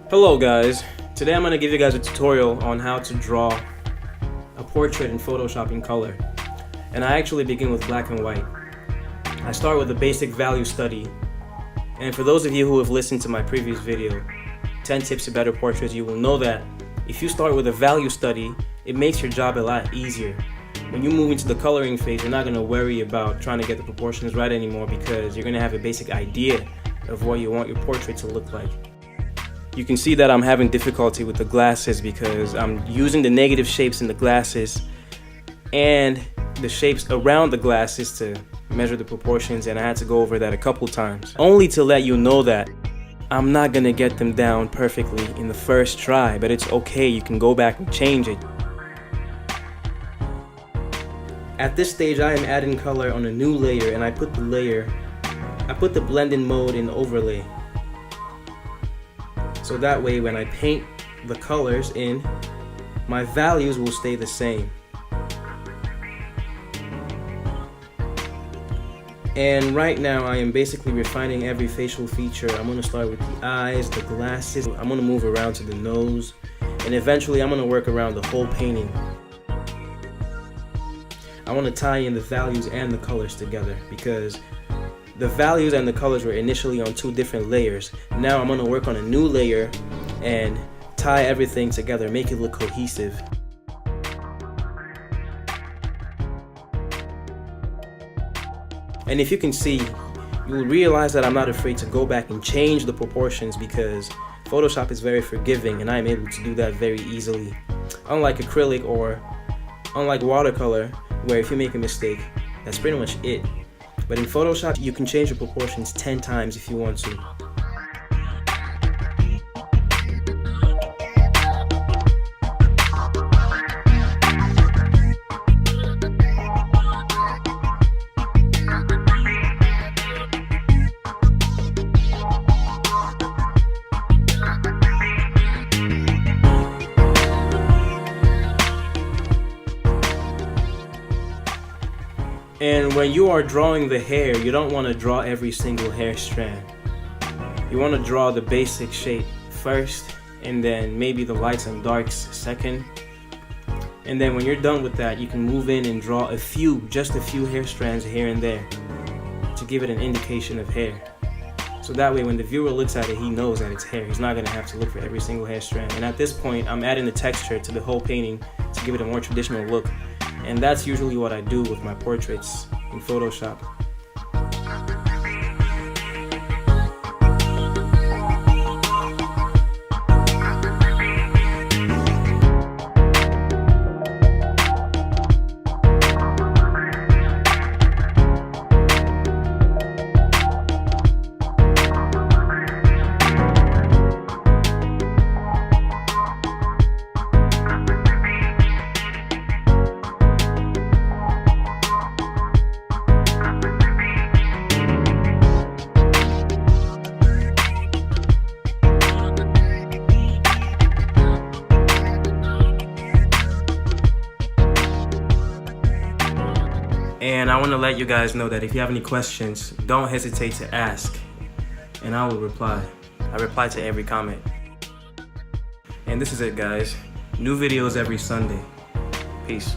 Hello guys, today I'm going to give you guys a tutorial on how to draw a portrait in Photoshop in color. And I actually begin with black and white. I start with a basic value study. And for those of you who have listened to my previous video, 10 tips to better portraits, you will know that if you start with a value study, it makes your job a lot easier. When you move into the coloring phase, you're not going to worry about trying to get the proportions right anymore because you're going to have a basic idea of what you want your portrait to look like. You can see that I'm having difficulty with the glasses because I'm using the negative shapes in the glasses and the shapes around the glasses to measure the proportions, and I had to go over that a couple times. Only to let you know that I'm not gonna get them down perfectly in the first try, but it's okay, you can go back and change it. At this stage I am adding color on a new layer, and I put the blend-in mode in overlay. So that way when I paint the colors in, my values will stay the same. And right now I am basically refining every facial feature. I'm going to start with the eyes, the glasses, I'm going to move around to the nose, and eventually I'm going to work around the whole painting. I want to tie in the values and the colors together because the values and the colors were initially on two different layers. Now I'm going to work on a new layer and tie everything together, make it look cohesive. And if you can see, you will realize that I'm not afraid to go back and change the proportions because Photoshop is very forgiving and I'm able to do that very easily. Unlike acrylic or unlike watercolor, where if you make a mistake, that's pretty much it. But in Photoshop, you can change the proportions 10 times if you want to. And when you are drawing the hair, you don't want to draw every single hair strand. You want to draw the basic shape first, and then maybe the lights and darks second. And then when you're done with that, you can move in and draw just a few hair strands here and there to give it an indication of hair. So that way when the viewer looks at it, he knows that it's hair. He's not going to have to look for every single hair strand. And at this point, I'm adding the texture to the whole painting to give it a more traditional look. And that's usually what I do with my portraits in Photoshop. And I want to let you guys know that if you have any questions, don't hesitate to ask, and I will reply. I reply to every comment. And this is it, guys. New videos every Sunday. Peace.